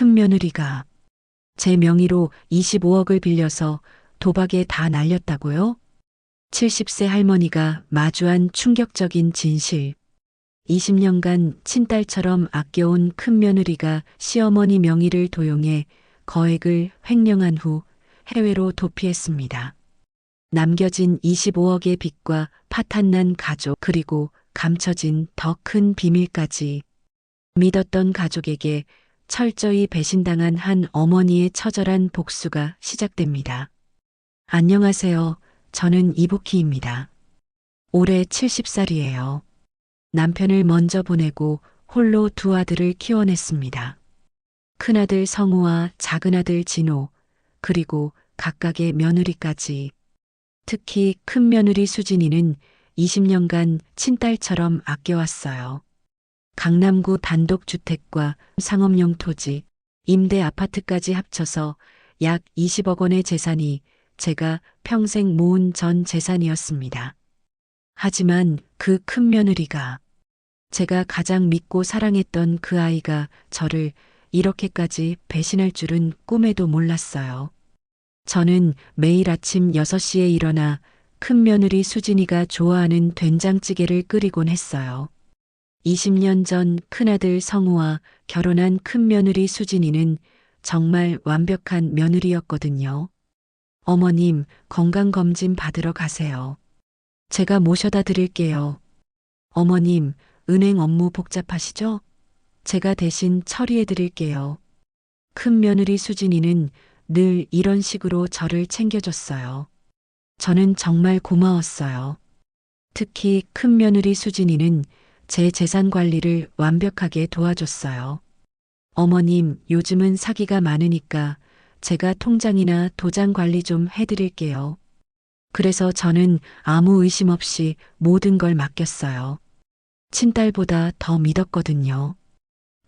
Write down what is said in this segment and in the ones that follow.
큰며느리가 제 명의로 25억을 빌려서 도박에 다 날렸다고요? 70세 할머니가 마주한 충격적인 진실. 20년간 친딸처럼 아껴온 큰며느리가 시어머니 명의를 도용해 거액을 횡령한 후 해외로 도피했습니다. 남겨진 25억의 빚과 파탄난 가족, 그리고 감춰진 더 큰 비밀까지. 믿었던 가족에게 철저히 배신당한 한 어머니의 처절한 복수가 시작됩니다. 안녕하세요. 저는 이복희입니다. 올해 70살이에요. 남편을 먼저 보내고 홀로 두 아들을 키워냈습니다. 큰아들 성우와 작은아들 진호, 그리고 각각의 며느리까지. 특히 큰며느리 수진이는 20년간 친딸처럼 아껴왔어요. 강남구 단독주택과 상업용 토지, 임대 아파트까지 합쳐서 약 20억 원의 재산이 제가 평생 모은 전 재산이었습니다. 하지만 그 큰며느리가, 제가 가장 믿고 사랑했던 그 아이가 저를 이렇게까지 배신할 줄은 꿈에도 몰랐어요. 저는 매일 아침 6시에 일어나 큰며느리 수진이가 좋아하는 된장찌개를 끓이곤 했어요. 20년 전 큰아들 성우와 결혼한 큰며느리 수진이는 정말 완벽한 며느리였거든요. 어머님, 건강검진 받으러 가세요. 제가 모셔다 드릴게요. 어머님, 은행 업무 복잡하시죠? 제가 대신 처리해 드릴게요. 큰며느리 수진이는 늘 이런 식으로 저를 챙겨줬어요. 저는 정말 고마웠어요. 특히 큰며느리 수진이는 제 재산 관리를 완벽하게 도와줬어요. 어머님, 요즘은 사기가 많으니까 제가 통장이나 도장 관리 좀 해드릴게요. 그래서 저는 아무 의심 없이 모든 걸 맡겼어요. 친딸보다 더 믿었거든요.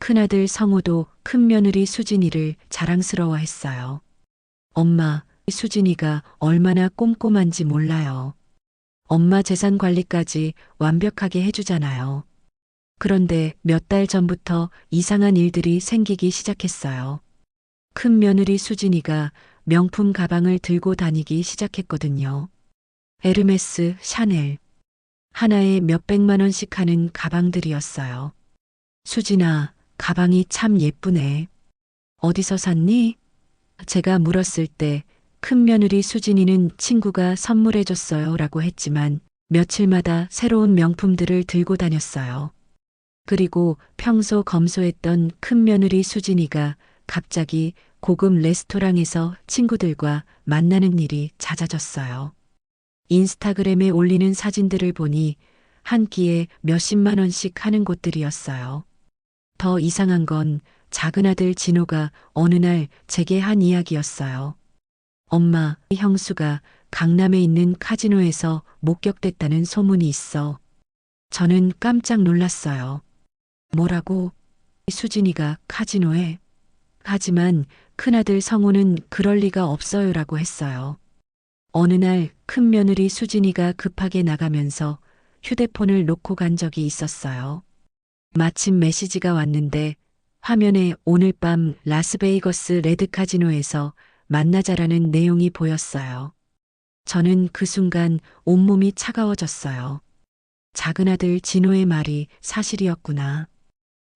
큰아들 성우도 큰며느리 수진이를 자랑스러워했어요. 엄마, 수진이가 얼마나 꼼꼼한지 몰라요. 엄마 재산 관리까지 완벽하게 해주잖아요. 그런데 몇 달 전부터 이상한 일들이 생기기 시작했어요. 큰며느리 수진이가 명품 가방을 들고 다니기 시작했거든요. 에르메스, 샤넬. 하나에 몇백만 원씩 하는 가방들이었어요. 수진아, 가방이 참 예쁘네. 어디서 샀니? 제가 물었을 때 큰며느리 수진이는 친구가 선물해줬어요 라고 했지만 며칠마다 새로운 명품들을 들고 다녔어요. 그리고 평소 검소했던 큰며느리 수진이가 갑자기 고급 레스토랑에서 친구들과 만나는 일이 잦아졌어요. 인스타그램에 올리는 사진들을 보니 한 끼에 몇십만 원씩 하는 곳들이었어요. 더 이상한 건 작은아들 진호가 어느 날 제게 한 이야기였어요. 엄마, 형수가 강남에 있는 카지노에서 목격됐다는 소문이 있어. 저는 깜짝 놀랐어요. 뭐라고? 수진이가 카지노에? 하지만 큰아들 성우는 그럴 리가 없어요라고 했어요. 어느 날 큰며느리 수진이가 급하게 나가면서 휴대폰을 놓고 간 적이 있었어요. 마침 메시지가 왔는데 화면에 오늘 밤 라스베이거스 레드카지노에서 만나자라는 내용이 보였어요. 저는 그 순간 온몸이 차가워졌어요. 작은아들 진호의 말이 사실이었구나.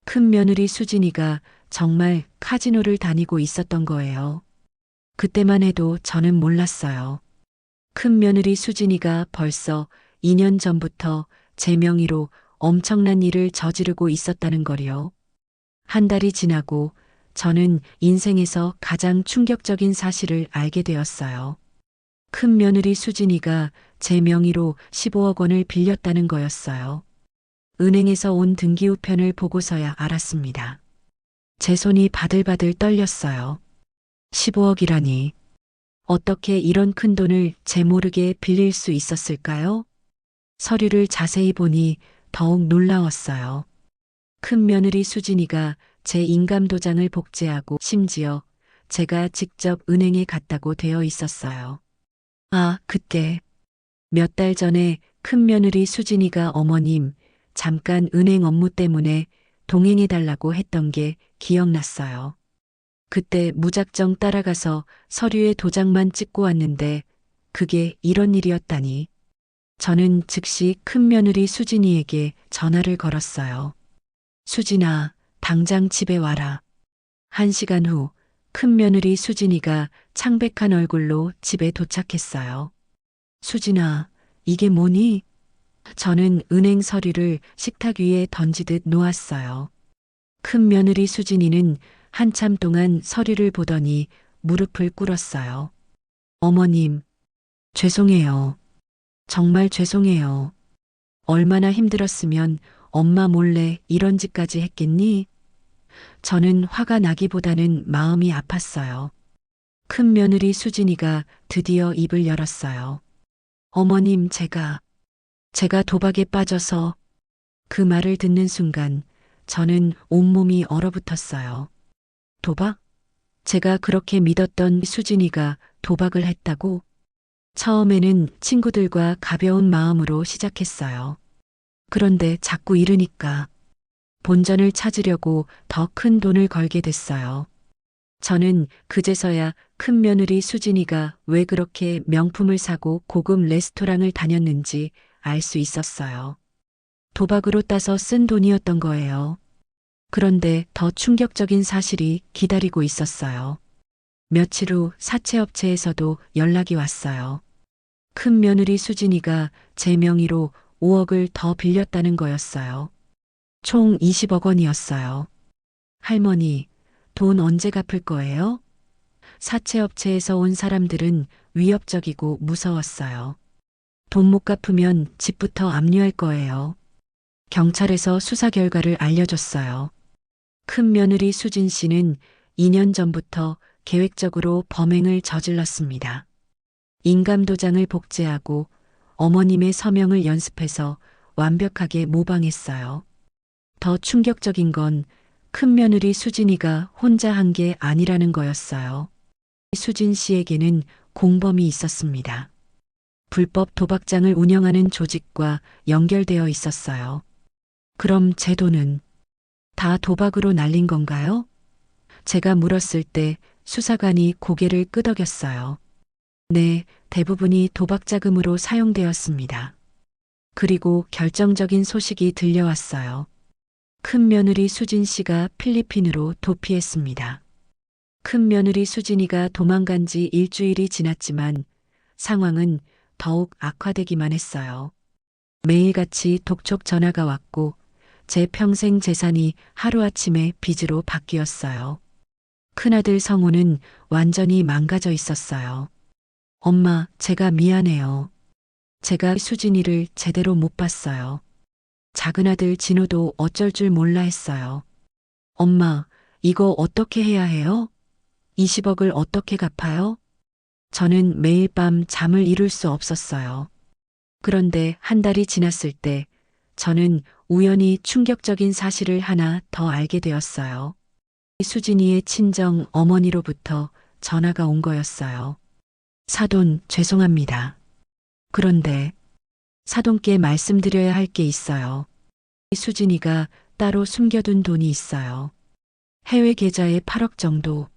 큰며느리 수진이가 정말 카지노를 다니고 있었던 거예요. 그때만 해도 저는 몰랐어요. 큰며느리 수진이가 벌써 2년 전부터 제 명의로 엄청난 일을 저지르고 있었다는 거리요. 한 달이 지나고 저는 인생에서 가장 충격적인 사실을 알게 되었어요. 큰며느리 수진이가 제 명의로 15억 원을 빌렸다는 거였어요. 은행에서 온 등기우편을 보고서야 알았습니다. 제 손이 바들바들 떨렸어요. 15억이라니. 어떻게 이런 큰 돈을 제 모르게 빌릴 수 있었을까요? 서류를 자세히 보니 더욱 놀라웠어요. 큰며느리 수진이가 제 인감도장을 복제하고 심지어 제가 직접 은행에 갔다고 되어 있었어요. 아, 그때 몇 달 전에 큰며느리 수진이가 어머님, 잠깐 은행 업무 때문에 동행해달라고 했던 게 기억났어요. 그때 무작정 따라가서 서류에 도장만 찍고 왔는데 그게 이런 일이었다니. 저는 즉시 큰며느리 수진이에게 전화를 걸었어요. 수진아, 당장 집에 와라. 1시간 후 큰며느리 수진이가 창백한 얼굴로 집에 도착했어요. 수진아, 이게 뭐니? 저는 은행 서류를 식탁 위에 던지듯 놓았어요. 큰며느리 수진이는 한참 동안 서류를 보더니 무릎을 꿇었어요. 어머님, 죄송해요. 정말 죄송해요. 얼마나 힘들었으면 엄마 몰래 이런 짓까지 했겠니? 저는 화가 나기보다는 마음이 아팠어요. 큰며느리 수진이가 드디어 입을 열었어요. 어머님, 제가 도박에 빠져서. 그 말을 듣는 순간 저는 온몸이 얼어붙었어요. 도박? 제가 그렇게 믿었던 수진이가 도박을 했다고? 처음에는 친구들과 가벼운 마음으로 시작했어요. 그런데 자꾸 잃으니까 본전을 찾으려고 더 큰 돈을 걸게 됐어요. 저는 그제서야 큰며느리 수진이가 왜 그렇게 명품을 사고 고급 레스토랑을 다녔는지 알 수 있었어요. 도박으로 따서 쓴 돈이었던 거예요. 그런데 더 충격적인 사실이 기다리고 있었어요. 며칠 후 사채업체에서도 연락이 왔어요. 큰며느리 수진이가 제 명의로 5억을 더 빌렸다는 거였어요. 총 20억 원이었어요. 할머니, 돈 언제 갚을 거예요? 사채업체에서 온 사람들은 위협적이고 무서웠어요. 돈 못 갚으면 집부터 압류할 거예요. 경찰에서 수사 결과를 알려줬어요. 큰며느리 수진 씨는 2년 전부터 계획적으로 범행을 저질렀습니다. 인감도장을 복제하고 어머님의 서명을 연습해서 완벽하게 모방했어요. 더 충격적인 건 큰며느리 수진이가 혼자 한 게 아니라는 거였어요. 수진 씨에게는 공범이 있었습니다. 불법 도박장을 운영하는 조직과 연결되어 있었어요. 그럼 제 돈은 다 도박으로 날린 건가요? 제가 물었을 때 수사관이 고개를 끄덕였어요. 네, 대부분이 도박 자금으로 사용되었습니다. 그리고 결정적인 소식이 들려왔어요. 큰며느리 수진 씨가 필리핀으로 도피했습니다. 큰며느리 수진이가 도망간 지 일주일이 지났지만 상황은 더욱 악화되기만 했어요. 매일같이 독촉 전화가 왔고 제 평생 재산이 하루아침에 빚으로 바뀌었어요. 큰아들 성우는 완전히 망가져 있었어요. 엄마, 제가 미안해요. 제가 수진이를 제대로 못 봤어요. 작은아들 진호도 어쩔 줄 몰라 했어요. 엄마, 이거 어떻게 해야 해요? 20억을 어떻게 갚아요? 저는 매일 밤 잠을 이룰 수 없었어요. 그런데 한 달이 지났을 때 저는 우연히 충격적인 사실을 하나 더 알게 되었어요. 수진이의 친정 어머니로부터 전화가 온 거였어요. 사돈, 죄송합니다. 그런데 사돈께 말씀드려야 할 게 있어요. 수진이가 따로 숨겨둔 돈이 있어요. 해외 계좌에 8억 정도.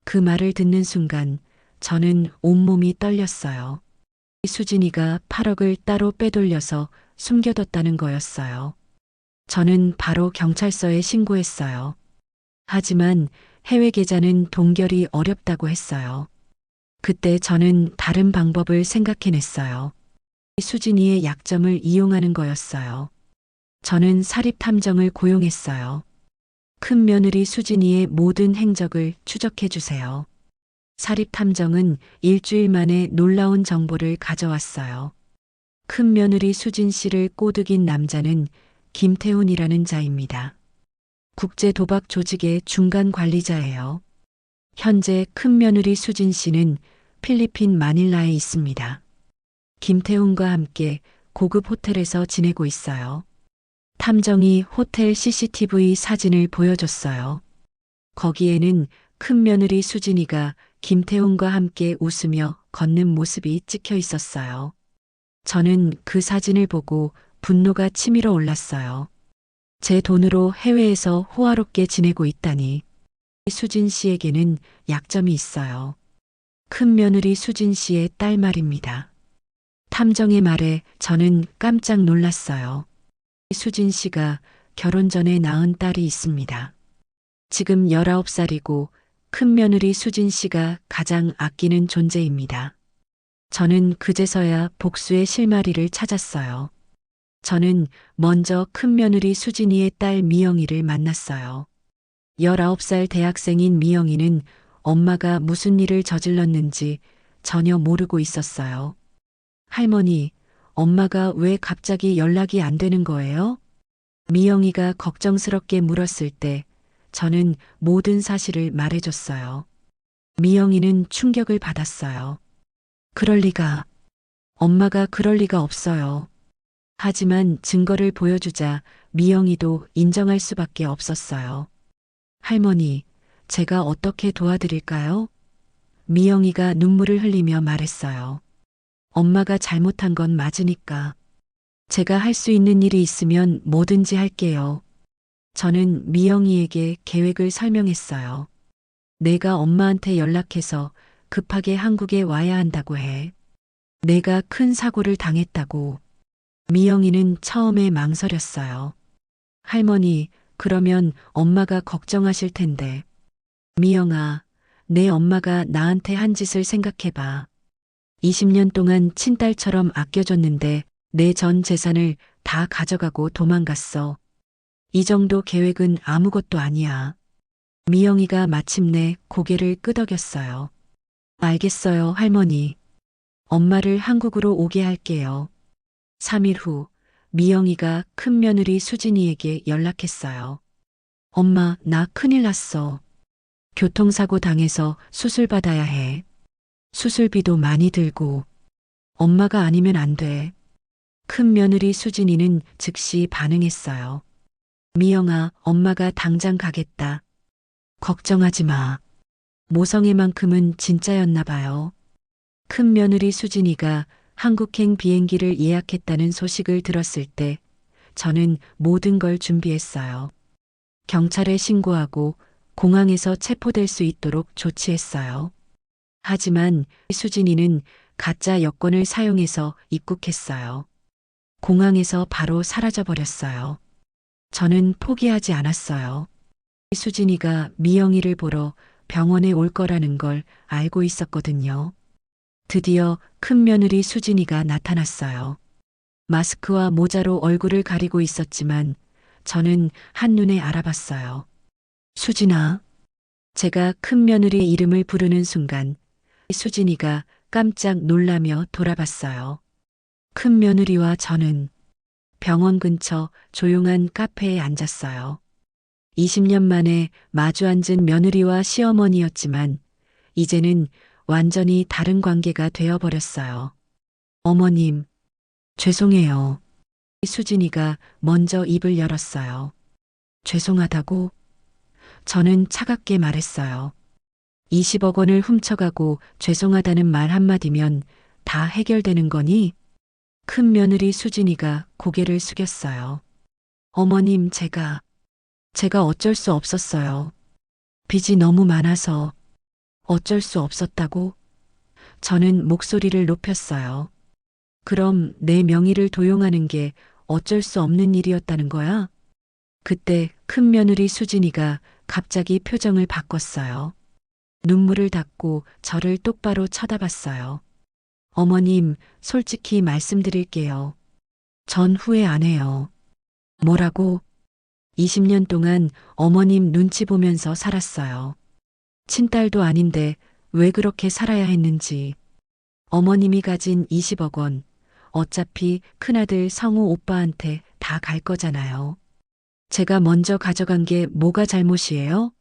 그 말을 듣는 순간 저는 온몸이 떨렸어요. 수진이가 8억을 따로 빼돌려서 숨겨뒀다는 거였어요. 저는 바로 경찰서에 신고했어요. 하지만 해외 계좌는 동결이 어렵다고 했어요. 그때 저는 다른 방법을 생각해냈어요. 수진이의 약점을 이용하는 거였어요. 저는 사립탐정을 고용했어요. 큰며느리 수진이의 모든 행적을 추적해 주세요. 사립탐정은 일주일 만에 놀라운 정보를 가져왔어요. 큰며느리 수진 씨를 꼬드긴 남자는 김태훈이라는 자입니다. 국제도박 조직의 중간 관리자예요. 현재 큰며느리 수진 씨는 필리핀 마닐라에 있습니다. 김태훈과 함께 고급 호텔에서 지내고 있어요. 탐정이 호텔 CCTV 사진을 보여줬어요. 거기에는 큰며느리 수진이가 김태훈과 함께 웃으며 걷는 모습이 찍혀 있었어요. 저는 그 사진을 보고 분노가 치밀어 올랐어요. 제 돈으로 해외에서 호화롭게 지내고 있다니. 수진 씨에게는 약점이 있어요. 큰 며느리 수진 씨의 딸 말입니다. 탐정의 말에 저는 깜짝 놀랐어요. 수진 씨가 결혼 전에 낳은 딸이 있습니다. 지금 19살이고 큰 며느리 수진 씨가 가장 아끼는 존재입니다. 저는 그제서야 복수의 실마리를 찾았어요. 저는 먼저 큰 며느리 수진이의 딸 미영이를 만났어요. 19살 대학생인 미영이는 엄마가 무슨 일을 저질렀는지 전혀 모르고 있었어요. 할머니, 엄마가 왜 갑자기 연락이 안 되는 거예요? 미영이가 걱정스럽게 물었을 때 저는 모든 사실을 말해줬어요. 미영이는 충격을 받았어요. 그럴 리가. 엄마가 그럴 리가 없어요. 하지만 증거를 보여주자 미영이도 인정할 수밖에 없었어요. 할머니, 제가 어떻게 도와드릴까요? 미영이가 눈물을 흘리며 말했어요. 엄마가 잘못한 건 맞으니까. 제가 할 수 있는 일이 있으면 뭐든지 할게요. 저는 미영이에게 계획을 설명했어요. 내가 엄마한테 연락해서 급하게 한국에 와야 한다고 해. 내가 큰 사고를 당했다고. 미영이는 처음에 망설였어요. 할머니, 그러면 엄마가 걱정하실 텐데. 미영아, 내 엄마가 나한테 한 짓을 생각해봐. 20년 동안 친딸처럼 아껴줬는데 내 전 재산을 다 가져가고 도망갔어. 이 정도 계획은 아무것도 아니야. 미영이가 마침내 고개를 끄덕였어요. 알겠어요, 할머니. 엄마를 한국으로 오게 할게요. 3일 후 미영이가 큰 며느리 수진이에게 연락했어요. 엄마, 나 큰일 났어. 교통사고 당해서 수술 받아야 해. 수술비도 많이 들고. 엄마가 아니면 안 돼. 큰 며느리 수진이는 즉시 반응했어요. 미영아, 엄마가 당장 가겠다. 걱정하지 마. 모성애만큼은 진짜였나 봐요. 큰 며느리 수진이가 한국행 비행기를 예약했다는 소식을 들었을 때 저는 모든 걸 준비했어요. 경찰에 신고하고 공항에서 체포될 수 있도록 조치했어요. 하지만 수진이는 가짜 여권을 사용해서 입국했어요. 공항에서 바로 사라져버렸어요. 저는 포기하지 않았어요. 수진이가 미영이를 보러 병원에 올 거라는 걸 알고 있었거든요. 드디어 큰 며느리 수진이가 나타났어요. 마스크와 모자로 얼굴을 가리고 있었지만 저는 한눈에 알아봤어요. 수진아. 제가 큰 며느리의 이름을 부르는 순간 수진이가 깜짝 놀라며 돌아봤어요. 큰 며느리와 저는 병원 근처 조용한 카페에 앉았어요. 20년 만에 마주 앉은 며느리와 시어머니였지만 이제는 완전히 다른 관계가 되어버렸어요. 어머님, 죄송해요. 수진이가 먼저 입을 열었어요. 죄송하다고? 저는 차갑게 말했어요. 20억 원을 훔쳐가고 죄송하다는 말 한마디면 다 해결되는 거니? 큰 며느리 수진이가 고개를 숙였어요. 어머님, 제가 어쩔 수 없었어요. 빚이 너무 많아서 어쩔 수 없었다고? 저는 목소리를 높였어요. 그럼 내 명의를 도용하는 게 어쩔 수 없는 일이었다는 거야? 그때 큰 며느리 수진이가 갑자기 표정을 바꿨어요. 눈물을 닦고 저를 똑바로 쳐다봤어요. 어머님, 솔직히 말씀드릴게요. 전 후회 안 해요. 뭐라고? 20년 동안 어머님 눈치 보면서 살았어요. 친딸도 아닌데 왜 그렇게 살아야 했는지. 어머님이 가진 20억 원, 어차피 큰아들 성우 오빠한테 다 갈 거잖아요. 제가 먼저 가져간 게 뭐가 잘못이에요?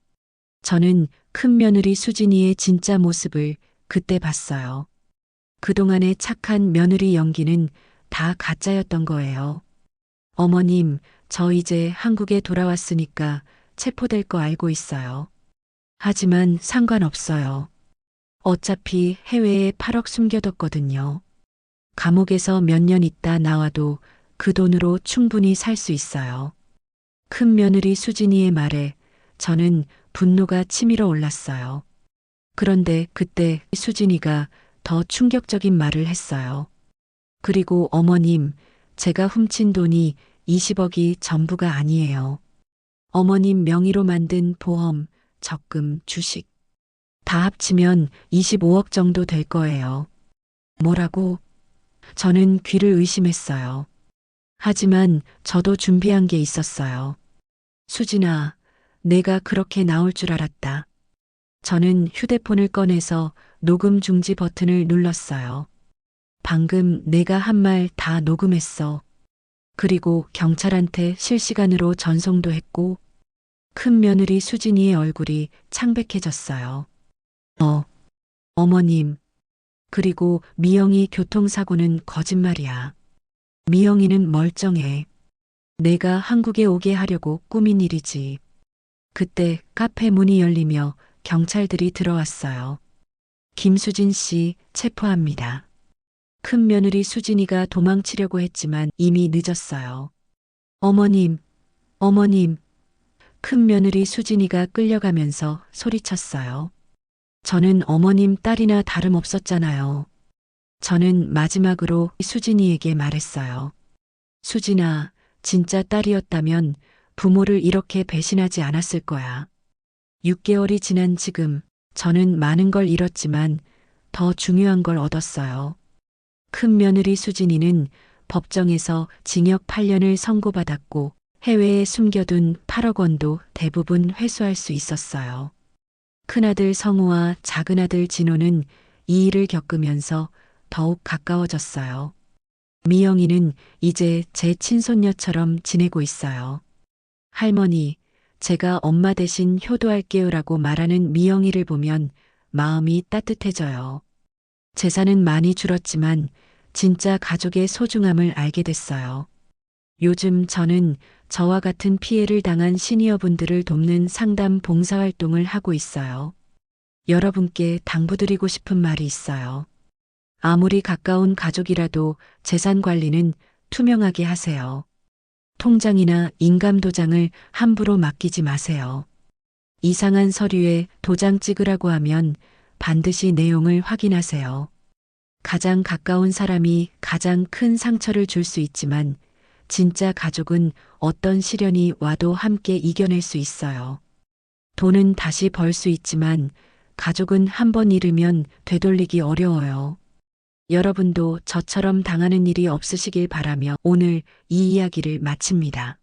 저는 큰 며느리 수진이의 진짜 모습을 그때 봤어요. 그동안의 착한 며느리 연기는 다 가짜였던 거예요. 어머님, 저 이제 한국에 돌아왔으니까 체포될 거 알고 있어요. 하지만 상관없어요. 어차피 해외에 8억 숨겨뒀거든요. 감옥에서 몇 년 있다 나와도 그 돈으로 충분히 살 수 있어요. 큰 며느리 수진이의 말에 저는 분노가 치밀어 올랐어요. 그런데 그때 수진이가 더 충격적인 말을 했어요. 그리고 어머님, 제가 훔친 돈이 20억이 전부가 아니에요. 어머님 명의로 만든 보험, 적금, 주식. 다 합치면 25억 정도 될 거예요. 뭐라고? 저는 귀를 의심했어요. 하지만 저도 준비한 게 있었어요. 수진아, 내가 그렇게 나올 줄 알았다. 저는 휴대폰을 꺼내서 녹음 중지 버튼을 눌렀어요. 방금 내가 한 말 다 녹음했어. 그리고 경찰한테 실시간으로 전송도 했고, 큰 며느리 수진이의 얼굴이 창백해졌어요. 어머님. 그리고 미영이 교통사고는 거짓말이야. 미영이는 멀쩡해. 내가 한국에 오게 하려고 꾸민 일이지. 그때 카페 문이 열리며 경찰들이 들어왔어요. 김수진 씨 체포합니다. 큰 며느리 수진이가 도망치려고 했지만 이미 늦었어요. 어머님, 어머님. 큰 며느리 수진이가 끌려가면서 소리쳤어요. 저는 어머님 딸이나 다름없었잖아요. 저는 마지막으로 수진이에게 말했어요. 수진아, 진짜 딸이었다면 부모를 이렇게 배신하지 않았을 거야. 6개월이 지난 지금 저는 많은 걸 잃었지만 더 중요한 걸 얻었어요. 큰 며느리 수진이는 법정에서 징역 8년을 선고받았고 해외에 숨겨둔 8억 원도 대부분 회수할 수 있었어요. 큰아들 성우와 작은아들 진호는 이 일을 겪으면서 더욱 가까워졌어요. 미영이는 이제 제 친손녀처럼 지내고 있어요. 할머니, 제가 엄마 대신 효도할게요라고 말하는 미영이를 보면 마음이 따뜻해져요. 재산은 많이 줄었지만 진짜 가족의 소중함을 알게 됐어요. 요즘 저는 저와 같은 피해를 당한 시니어분들을 돕는 상담 봉사활동을 하고 있어요. 여러분께 당부드리고 싶은 말이 있어요. 아무리 가까운 가족이라도 재산 관리는 투명하게 하세요. 통장이나 인감도장을 함부로 맡기지 마세요. 이상한 서류에 도장 찍으라고 하면 반드시 내용을 확인하세요. 가장 가까운 사람이 가장 큰 상처를 줄 수 있지만 진짜 가족은 어떤 시련이 와도 함께 이겨낼 수 있어요. 돈은 다시 벌 수 있지만 가족은 한 번 잃으면 되돌리기 어려워요. 여러분도 저처럼 당하는 일이 없으시길 바라며 오늘 이 이야기를 마칩니다.